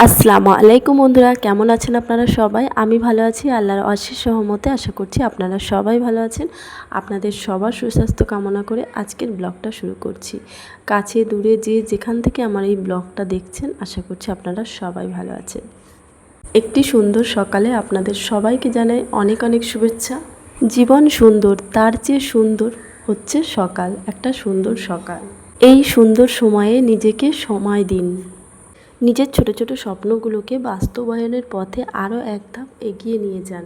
আসসালামু আলাইকুম বন্ধুরা, কেমন আছেন আপনারা সবাই? আমি ভালো আছি, আল্লাহর অশেষ সহমতে। আশা করছি আপনারা সবাই ভালো আছেন। আপনাদের সবার সুস্বাস্থ্য কামনা করে আজকের ব্লগটা শুরু করছি। কাছে দূরে যে যেখান থেকে আমার এই ব্লগটা দেখছেন, আশা করছি আপনারা সবাই ভালো আছেন। একটি সুন্দর সকালে আপনাদের সবাইকে জানাই অনেক অনেক শুভেচ্ছা। জীবন সুন্দর, তার চেয়ে সুন্দর হচ্ছে সকাল, একটা সুন্দর সকাল। এই সুন্দর সময়ে নিজেকে সময় দিন। নিজের ছোট ছোট স্বপ্নগুলোকে বাস্তবায়নের পথে আরও এক ধাপ এগিয়ে নিয়ে যান।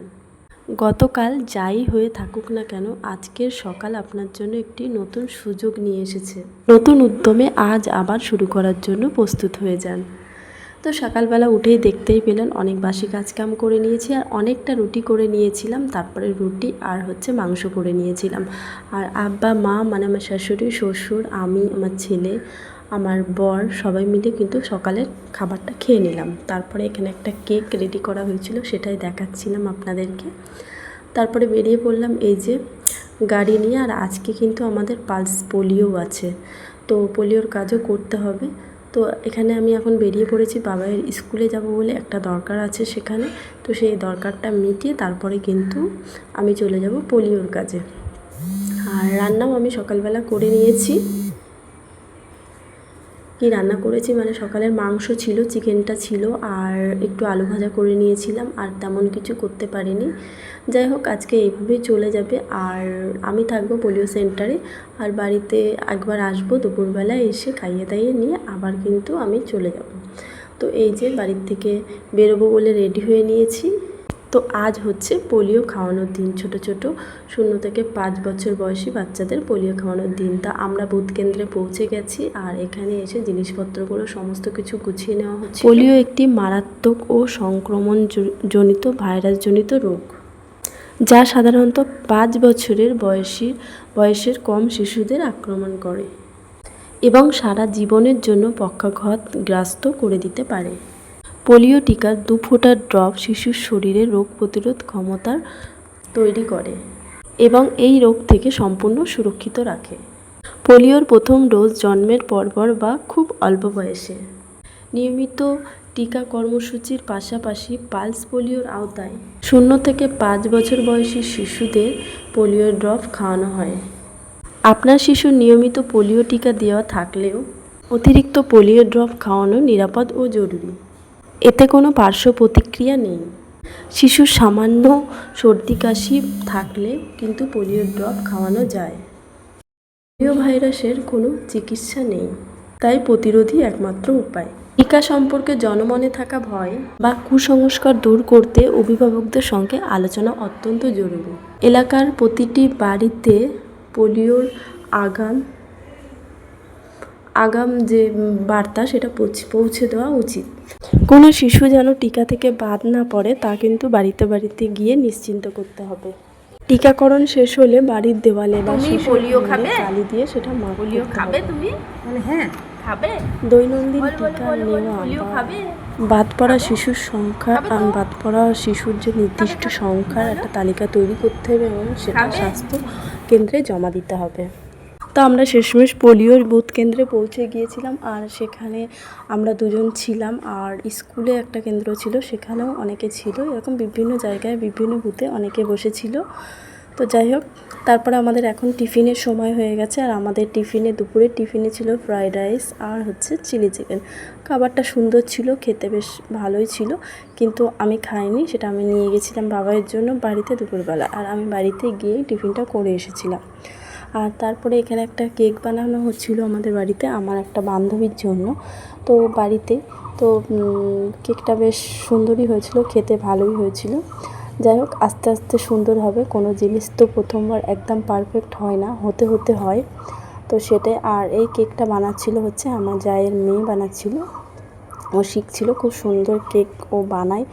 গতকাল যাই হয়ে থাকুক না কেন, আজকের সকাল আপনার জন্য একটি নতুন সুযোগ নিয়ে এসেছে। নতুন উদ্যমে আজ আবার শুরু করার জন্য প্রস্তুত হয়ে যান। তো সকালবেলা উঠেই দেখতেই পেলেন অনেক বাসি কাজকাম করে নিয়েছি, আর অনেকটা রুটি করে নিয়েছিলাম। তারপরে রুটি আর মাংস করে নিয়েছিলাম। আর আব্বা মা মানে আমার শাশুড়ি শ্বশুর, আমি, আমার ছেলে, আমার বর সবাই মিলে কিন্তু সকালের খাবারটা খেয়ে নিলাম। তারপরে এখানে একটা কেক রেডি করা হয়েছিল, সেটাই দেখাচ্ছিলাম আপনাদেরকে। তারপরে বেরিয়ে পড়লাম এই যে গাড়ি নিয়ে। আর আজকে কিন্তু আমাদের পালস পোলিও আছে, তো পোলিওর কাজও করতে হবে। তো এখানে আমি এখন বেরিয়ে পড়েছি বাবার স্কুলে যাব বলে, একটা দরকার আছে সেখানে। তো সেই দরকারটা মিটিয়ে তারপরে কিন্তু আমি চলে যাব পোলিওর কাজে। আর রান্নাও আমি সকালবেলা করে নিয়েছি। কি রান্না করেছি মানে সকালের মাংস ছিল, চিকেনটা ছিল, আর একটু আলু ভাজা করে নিয়েছিলাম। আর তেমন কিছু করতে পারিনি। যাই হোক, আজকে এইভাবেই চলে যাবে। আর আমি থাকবো পোলিও সেন্টারে, আর বাড়িতে একবার আসবো দুপুরবেলায়, এসে খাইয়ে দাইয়ে নিয়ে আবার কিন্তু আমি চলে যাব। তো এই যে বাড়ির থেকে বেরোবো বলে রেডি হয়ে নিয়েছি। তো আজ হচ্ছে পোলিও খাওয়ানোর দিন, ছোট ছোট 0 থেকে 5 বছর বয়সী বাচ্চাদের পোলিও খাওয়ানোর দিন। তা আমরা বুথ কেন্দ্রে পৌঁছে গেছি, আর এখানে এসে জিনিসপত্রগুলো সমস্ত কিছু গুছিয়ে নেওয়া হচ্ছে। পোলিও একটি মারাত্মক ও সংক্রমণ জনিত ভাইরাসজনিত রোগ, যা সাধারণত 5 বছরের বয়সের কম শিশুদের আক্রমণ করে এবং সারা জীবনের জন্য পক্ষাঘাতগ্রস্ত করে দিতে পারে। পোলিও টিকার 2 ফোঁটা ড্রপ শিশুর শরীরে রোগ প্রতিরোধ ক্ষমতা তৈরি করে এবং এই রোগ থেকে সম্পূর্ণ সুরক্ষিত রাখে। পোলিওর প্রথম ডোজ জন্মের পরপর বা খুব অল্প বয়সে। নিয়মিত টিকা কর্মসূচির পাশাপাশি পালস পোলিওর আওতায় 0 থেকে 5 বছর বয়সী শিশুদের পোলিও ড্রপ খাওয়ানো হয়। আপনার শিশুর নিয়মিত পোলিও টিকা দেওয়া থাকলেও অতিরিক্ত পোলিও ড্রপ খাওয়ানো নিরাপদ ও জরুরি। এতে কোনো পার্শ্ব প্রতিক্রিয়া নেই। শিশুর সামান্য সর্দি কাশি থাকলে কিন্তু পোলিও ড্রপ খাওয়ানো যায়। পোলিও ভাইরাসের কোনো চিকিৎসা নেই, তাই প্রতিরোধই একমাত্র উপায়। টিকা সম্পর্কে জনমনে থাকা ভয় বা কুসংস্কার দূর করতে অভিভাবকদের সঙ্গে আলোচনা অত্যন্ত জরুরি। এলাকার প্রতিটি বাড়িতে পোলিওর আগাম যে বার্তা সেটা পৌঁছে দেওয়া উচিত। কোনো শিশু যেন টিকা থেকে বাদ না পড়ে, তা কিন্তু বাড়িতে বাড়িতে গিয়ে নিশ্চিন্ত করতে হবে। টিকাকরণ শেষ হলে বাড়ির দেওয়ালে বা কালি দিয়ে সেটা পোলিও খাবে। তুমি হ্যাঁ খাবে। দৈনন্দিন টিকা নেওয়া, বাদ পড়া শিশুর সংখ্যা, বাদ পড়া শিশুর যে নির্দিষ্ট সংখ্যার একটা তালিকা তৈরি করতে হবে এবং সেটা স্বাস্থ্য কেন্দ্রে জমা দিতে হবে। তো আমরা শেষমেশ পোলিওর বুথ কেন্দ্রে পৌঁছে গিয়েছিলাম, আর সেখানে আমরা 2 জন ছিলাম। আর স্কুলে একটা কেন্দ্র ছিল, সেখানেও অনেকে ছিল। এরকম বিভিন্ন জায়গায় বিভিন্ন বুথে অনেকে বসেছিল। তো যাই হোক, তারপরে আমাদের এখন টিফিনের সময় হয়ে গেছে। আর আমাদের দুপুরের টিফিনে ছিল ফ্রাইড রাইস আর চিলি চিকেন। খাবারটা সুন্দর ছিল, খেতে বেশ ভালোই ছিল, কিন্তু আমি খাইনি। সেটা আমি নিয়ে গেছিলাম বাবার জন্য বাড়িতে দুপুরবেলা, আর আমি বাড়িতে গিয়ে টিফিনটা করে এসেছিলাম। আর তারপরে এখানে একটা কেক বানানো হচ্ছিল আমাদের বাড়িতে, আমার একটা বান্ধবীর জন্য। তো বাড়িতে তো কেকটা বেশ সুন্দরই হয়েছিল, খেতে ভালোই হয়েছিল। যাই হোক, আস্তে আস্তে সুন্দর হবে। কোনো জিনিস তো প্রথমবার একদম পারফেক্ট হয় না, হতে হয়। তো সেটাই। আর এই কেকটা বানাচ্ছিল আমার জায়ের মেয়ে বানাচ্ছিল। ও শিখছিল, খুব সুন্দর কেক ও বানায়।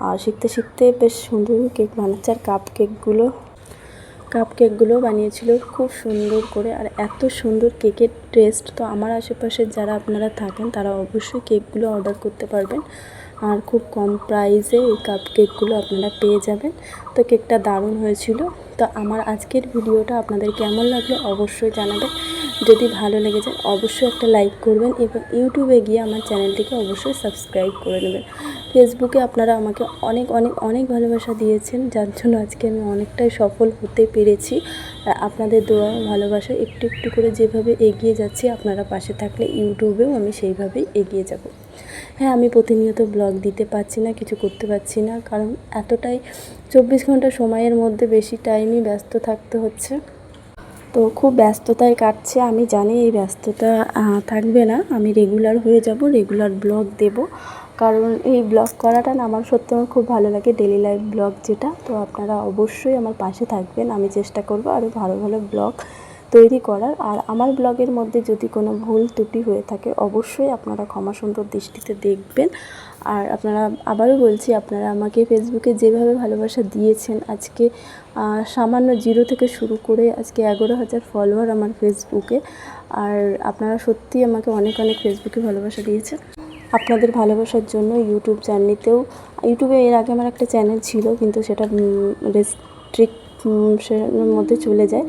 আর শিখতে শিখতে বেশ সুন্দর কেক বানাচ্ছে। আর কাপ কেকগুলো বানিয়েছিল খুব সুন্দর করে। আর এত সুন্দর কেকের টেস্ট, তো আমার আশেপাশের যারা আপনারা থাকেন তারা অবশ্যই কেকগুলো অর্ডার করতে পারবেন। আর খুব কম প্রাইসে এই কাপ কেকগুলো আপনারা পেয়ে যাবেন। তো কেকটা দারুণ হয়েছিল। তো আমার আজকের ভিডিওটা আপনাদের কেমন লাগলো অবশ্যই জানাবেন। যদি ভালো লেগে যায় অবশ্যই একটা লাইক করবেন এবং ইউটিউবে গিয়ে আমার চ্যানেলটিকে অবশ্যই সাবস্ক্রাইব করে নেবেন। ফেসবুকে আপনারা আমাকে অনেক অনেক অনেক ভালোবাসা দিয়েছেন, যার জন্য আজকে আমি অনেকটাই সফল হতে পেরেছি। আর আপনাদের দোয়া ভালোবাসা একটু একটু করে যেভাবে এগিয়ে যাচ্ছি, আপনারা পাশে থাকলে ইউটিউবেও আমি সেইভাবেই এগিয়ে যাব। হ্যাঁ, আমি প্রতিনিয়ত ব্লগ দিতে পারছি না, কিছু করতে পারছি না, কারণ এতটাই 24 ঘন্টা সময়ের মধ্যে বেশি টাইমই ব্যস্ত থাকতে হচ্ছে। তো খুব ব্যস্ততায় কাটছে। আমি জানি এই ব্যস্ততা থাকবে না, আমি রেগুলার হয়ে যাব, রেগুলার ব্লগ দেব। কারণ এই ব্লগ করাটা না আমার সত্যি আমার খুব ভালো লাগে, ডেলি লাইফ ব্লগ যেটা। তো আপনারা অবশ্যই আমার পাশে থাকবেন, আমি চেষ্টা করব আরও ভালো ভালো ব্লগ তৈরি করার। আর আমার ব্লগের মধ্যে যদি কোনো ভুল ত্রুটি হয়ে থাকে অবশ্যই আপনারা ক্ষমা সুন্দর দৃষ্টিতে দেখবেন। আর আপনারা, আবারও বলছি, আপনারা আমাকে ফেসবুকে যেভাবে ভালোবাসা দিয়েছেন, আজকে সামান্য 0 থেকে শুরু করে আজকে 11,000 ফলোয়ার আমার ফেসবুকে। আর আপনারা সত্যিই আমাকে অনেক অনেক ফেসবুকে ভালোবাসা দিয়েছেন। আপনাদের ভালোবাসার জন্য ইউটিউবে এর আগে আমার একটা চ্যানেল ছিল, কিন্তু সেটা রেস্ট্রিকশনের মধ্যে চলে যায়।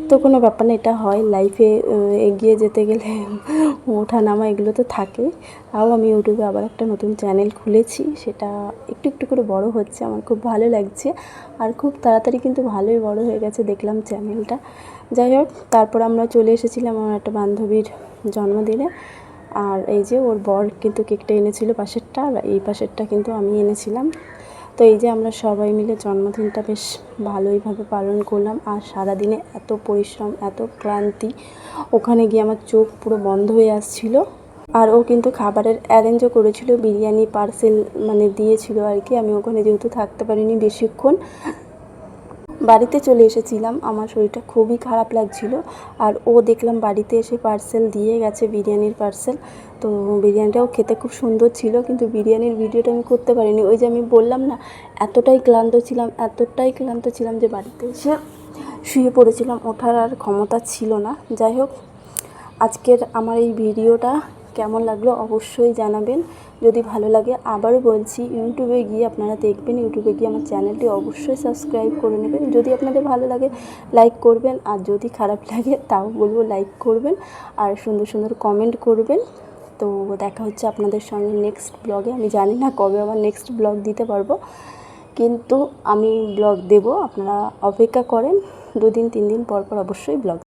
তো কোনো ব্যাপার না, এটা হয় লাইফে, এগিয়ে যেতে গেলে ওঠা নামা এগুলো তো থাকেই। তাও আমি ইউটিউবে আবার একটা নতুন চ্যানেল খুলেছি, সেটা একটু একটু করে বড় হচ্ছে, আমার খুব ভালো লাগছে। আর খুব তাড়াতাড়ি কিন্তু ভালোই বড় হয়ে গেছে দেখলাম চ্যানেলটা। যাই হোক, তারপর আমরা চলে এসেছিলাম আমার একটা বান্ধবীর জন্মদিনে। আর এই যে ওর বর কিন্তু কেকটা এনেছিল পাশেরটা, আর এই পাশেরটা কিন্তু আমি এনেছিলাম। তো এই যে আমরা সবাই মিলে জন্মদিনটা বেশ ভালোইভাবে পালন করলাম। আর সারাদিনে এত পরিশ্রম, এত ক্লান্তি, ওখানে গিয়ে আমার চোখ পুরো বন্ধ হয়ে আসছিল। আর ও কিন্তু খাবারের অ্যারেঞ্জও করেছিল, বিরিয়ানি পার্সেল মানে দিয়েছিল আর কি। আমি ওখানে যেহেতু থাকতে পারিনি বেশিক্ষণ, বাড়িতে চলে এসেছিলাম, আমার শরীরটা খুবই খারাপ লাগছিল। আর ও দেখলাম বাড়িতে এসে পার্সেল দিয়ে গেছে, বিরিয়ানির পার্সেল। তো বিরিয়ানিটাও খেতে খুব সুন্দর ছিল, কিন্তু বিরিয়ানির ভিডিওটা আমি করতে পারিনি। ওই যে আমি বললাম না, এতটাই ক্লান্ত ছিলাম যে বাড়িতে এসে শুয়ে পড়েছিলাম, ওঠার আর ক্ষমতা ছিল না। যাই হোক, আজকের আমার এই ভিডিওটা কেমন লাগলো অবশ্যই জানাবেন। যদি ভালো লাগে, আবারও বলছি, ইউটিউবে গিয়ে আপনারা দেখবেন, ইউটিউবে গিয়ে আমার চ্যানেলটি অবশ্যই সাবস্ক্রাইব করে নেবেন। যদি আপনাদের ভালো লাগে লাইক করবেন, আর যদি খারাপ লাগে তাও বলবো লাইক করবেন, আর সুন্দর সুন্দর কমেন্ট করবেন। তো দেখা হচ্ছে আপনাদের সঙ্গে নেক্সট ব্লগে। আমি জানি না কবে আবার নেক্সট ব্লগ দিতে পারবো, কিন্তু আমি ব্লগ দেব, আপনারা অপেক্ষা করেন। 2 দিন 3 দিন পর পর অবশ্যই ব্লগ